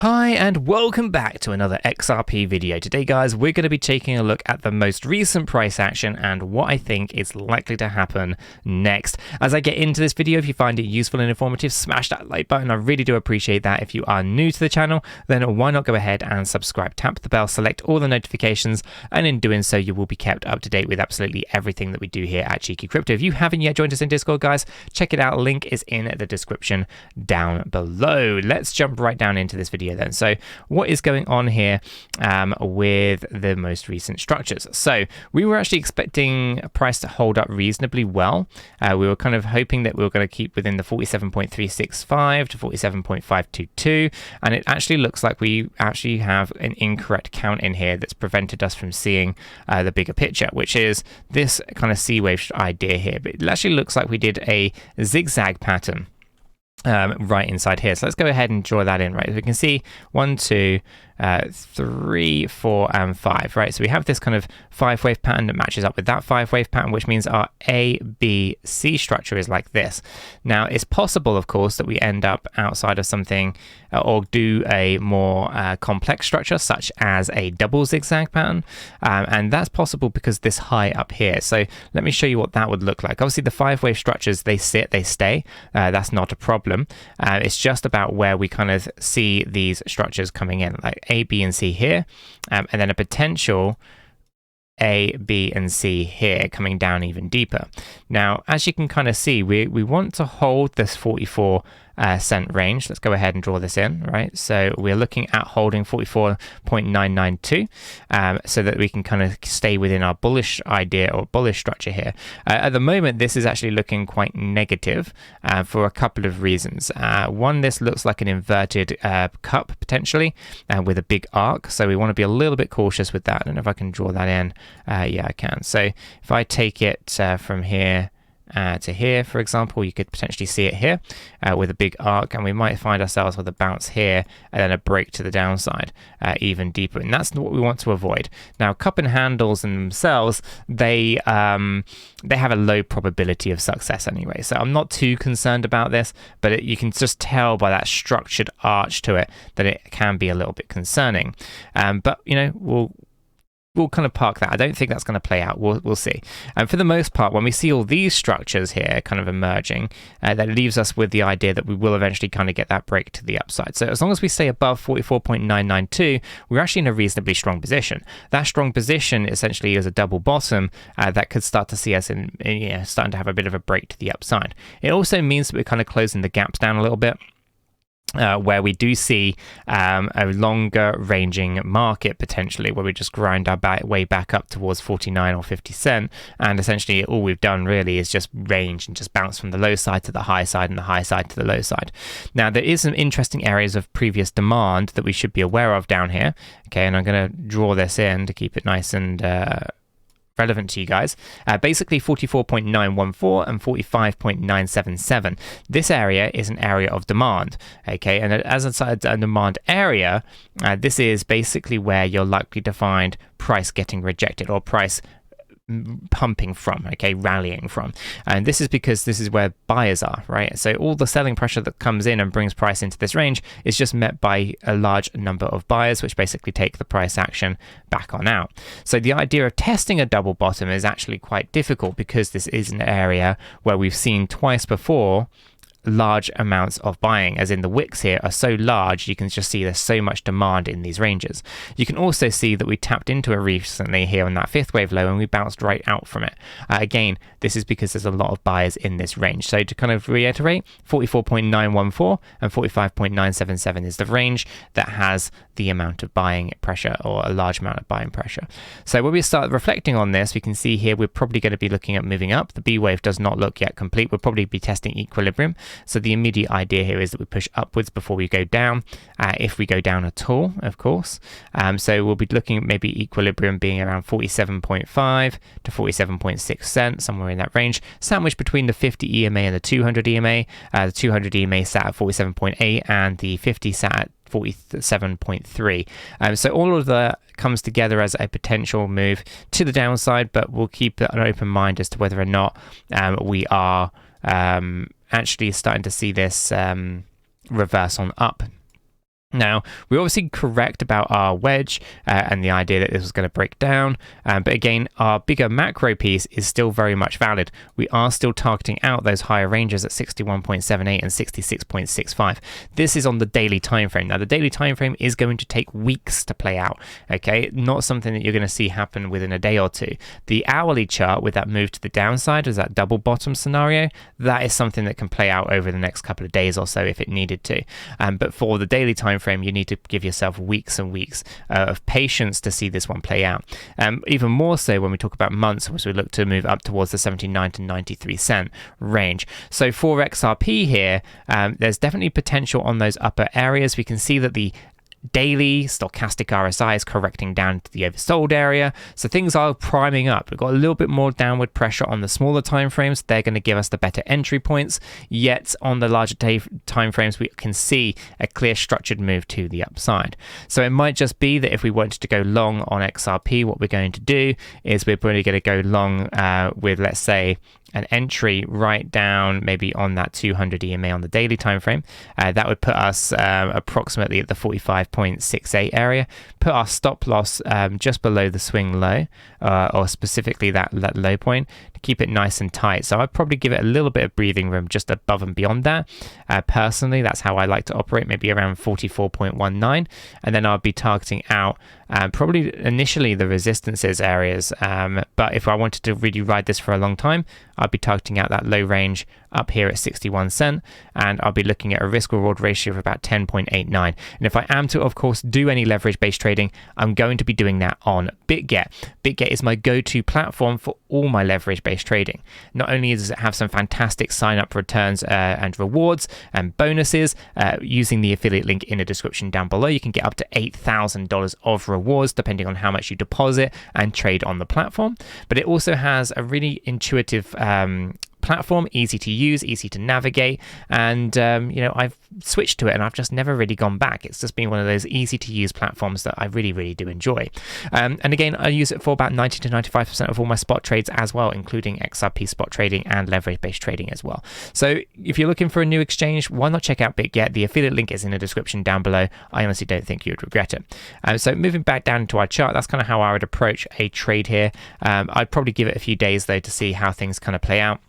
Hi and welcome back to another XRP video. Today guys, we're going to be taking a look at the most recent price action and what I think is likely to happen next. As I get into this video, if you find it useful and informative, smash that like button. I really do appreciate that. If you are new to the channel, then why not go ahead and subscribe, tap the bell, select all the notifications, and in doing so you will be kept up to date with absolutely everything that we do here at Cheeky Crypto. If you haven't yet joined us in Discord guys, check it out. Link is in the description down below. Let's jump right down into this video then. So what is going on here with the most recent structures? So we were actually expecting a price to hold up reasonably well. We were kind of hoping that we were going to keep within the 47.365 to 47.522, and it actually looks like we actually have an incorrect count in here that's prevented us from seeing the bigger picture, which is this kind of C-wave idea here. But it actually looks like we did a zigzag pattern right inside here. So let's go ahead and draw that in, right? So we can see 1, 2, 3, 4, and 5, right? So we have this kind of 5-wave pattern that matches up with that 5-wave pattern, which means our A, B, C structure is like this. Now, it's possible, of course, that we end up outside of something or do a more complex structure, such as a double zigzag pattern. And that's possible because this high up here. So let me show you what that would look like. Obviously, the 5-wave structures, they sit, they stay. That's not a problem. It's just about where we kind of see these structures coming in, like A, B, and C here, and then a potential A, B, and C here coming down even deeper. Now, as you can kind of see, we want to hold this 44-cent range. Let's go ahead and draw this in, right? So we're looking at holding 44.992 so that we can kind of stay within our bullish idea or bullish structure here. At the moment, this is actually looking quite negative for a couple of reasons. One, this looks like an inverted cup potentially with a big arc. So we want to be a little bit cautious with that. I don't know if I can draw that in. Yeah, I can. So if I take it from here to here, for example, you could potentially see it here with a big arc, and we might find ourselves with a bounce here and then a break to the downside even deeper, and that's what we want to avoid. Now, cup and handles in themselves, they have a low probability of success anyway, so I'm not too concerned about this, but you can just tell by that structured arch to it that it can be a little bit concerning. But you know, we'll kind of park that. I don't think that's going to play out. We'll see. And for the most part, when we see all these structures here kind of emerging, that leaves us with the idea that we will eventually kind of get that break to the upside. So as long as we stay above 44.992, we're actually in a reasonably strong position. That strong position essentially is a double bottom that could start to see us in starting to have a bit of a break to the upside. It also means that we're kind of closing the gaps down a little bit. Where we do see a longer ranging market potentially, where we just grind our way back up towards 49 or 50 cent, and essentially all we've done really is just range and just bounce from the low side to the high side and the high side to the low side. Now, there is some interesting areas of previous demand that we should be aware of down here. Okay, and I'm going to draw this in to keep it nice and relevant to you guys. Basically 44.914 and 45.977. This area is an area of demand, okay, and as a demand area, this is basically where you're likely to find price getting rejected or price pumping from, okay, rallying from. And this is because this is where buyers are, right? So all the selling pressure that comes in and brings price into this range is just met by a large number of buyers, which basically take the price action back on out. So the idea of testing a double bottom is actually quite difficult because this is an area where we've seen twice before large amounts of buying, as in the wicks here are so large you can just see there's so much demand in these ranges. You can also see that we tapped into it recently here on that 5th wave low and we bounced right out from it. Again, this is because there's a lot of buyers in this range. So to kind of reiterate, 44.914 and 45.977 is the range that has the amount of buying pressure, or a large amount of buying pressure. So when we start reflecting on this, we can see here we're probably going to be looking at moving up. The B wave does not look yet complete. We'll probably be testing equilibrium. So the immediate idea here is that we push upwards before we go down, if we go down at all, of course. So we'll be looking at maybe equilibrium being around 47.5 to 47.6 cents, somewhere in that range, sandwiched between the 50 EMA and the 200 EMA. The 200 EMA sat at 47.8 and the 50 sat at 47.3. So all of that comes together as a potential move to the downside, but we'll keep an open mind as to whether or not we are actually starting to see this reverse on up. Now, we're obviously correct about our wedge and the idea that this was going to break down, but again, our bigger macro piece is still very much valid. We are still targeting out those higher ranges at 61.78 and 66.65. This is on the daily time frame. Now, the daily time frame is going to take weeks to play out, okay? Not something that you're going to see happen within a day or two. The hourly chart with that move to the downside, as that double bottom scenario, that is something that can play out over the next couple of days or so if it needed to. But for the daily time frame, you need to give yourself weeks and weeks of patience to see this one play out. Even more so when we talk about months, as we look to move up towards the 79 to 93 cent range. So for XRP here, there's definitely potential on those upper areas. We can see that the daily stochastic RSI is correcting down to the oversold area, so things are priming up. We've got a little bit more downward pressure on the smaller time frames. They're going to give us the better entry points, yet on the larger time frames we can see a clear structured move to the upside. So it might just be that if we wanted to go long on XRP, what we're going to do is we're probably going to go long with, let's say, an entry right down maybe on that 200 EMA on the daily time frame. That would put us approximately at the 45.68 area, put our stop loss just below the swing low, or specifically that low point, to keep it nice and tight. So I'd probably give it a little bit of breathing room just above and beyond that. Personally, that's how I like to operate, maybe around 44.19, and then I'll be targeting out probably initially the resistances areas, but if I wanted to really ride this for a long time, I'll be targeting out that low range up here at 61 cent, and I'll be looking at a risk reward ratio of about 10.89. And if I am to, of course, do any leverage based trading, I'm going to be doing that on Bitget. Bitget is my go-to platform for all my leverage based trading. Not only does it have some fantastic sign up returns and rewards and bonuses, using the affiliate link in the description down below, you can get up to $8,000 of rewards depending on how much you deposit and trade on the platform. But it also has a really intuitive platform, easy to use, easy to navigate, and I've switched to it and I've just never really gone back. It's just been one of those easy to use platforms that I really do enjoy. And again, I use it for about 90 to 95% of all my spot trades as well, including XRP spot trading and leverage based trading as well. So if you're looking for a new exchange, why not check out Bitget? The affiliate link is in the description down below. I honestly don't think you would regret it. So moving back down to our chart, that's kind of how I would approach a trade here. I'd probably give it a few days though to see how things kind of play out,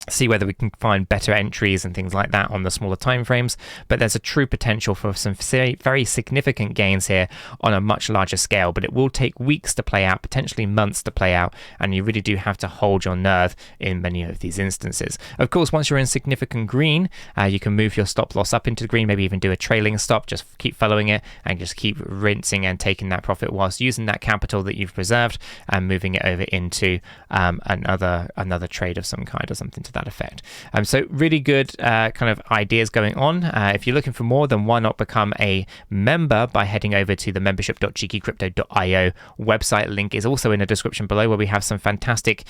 see whether we can find better entries and things like that on the smaller time frames. But there's a true potential for some very significant gains here on a much larger scale, but it will take weeks to play out, potentially months to play out, and you really do have to hold your nerve in many of these instances. Of course, once you're in significant green, you can move your stop loss up into the green, maybe even do a trailing stop, just keep following it and just keep rinsing and taking that profit whilst using that capital that you've preserved and moving it over into another trade of some kind or something to that effect. So really good kind of ideas going on. If you're looking for more, then why not become a member by heading over to the membership.cheekycrypto.io website. Link is also in the description below, where we have some fantastic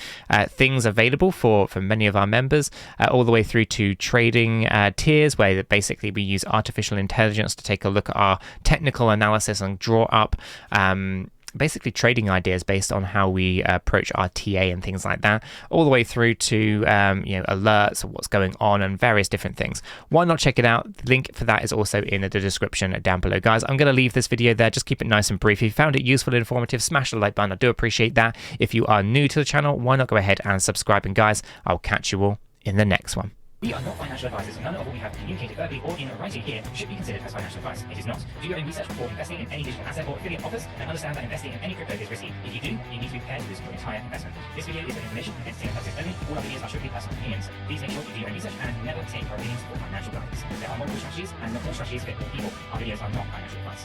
things available for many of our members, all the way through to trading tiers, where basically we use artificial intelligence to take a look at our technical analysis and draw up basically trading ideas based on how we approach our TA and things like that, all the way through to alerts of what's going on and various different things. Why not check it out? The link for that is also in the description down below, guys. I'm going to leave this video there. Just keep it nice and brief. If you found it useful and informative, smash the like button. I do appreciate that. If you are new to the channel, why not go ahead and subscribe? And guys, I'll catch you all in the next one. We are not financial advisors. None of what we have communicated verbally or in writing here should be considered as financial advice. It is not. Do your own research before investing in any digital asset or affiliate offers, and understand that investing in any crypto is risky. If you do, you need to be prepared to lose your entire investment. This video is for information and entertainment purposes only. All our videos are strictly personal opinions. Please make sure you do your own research and never take our opinions for financial guidance. There are multiple strategies, and not all strategies fit all people. Our videos are not financial advice.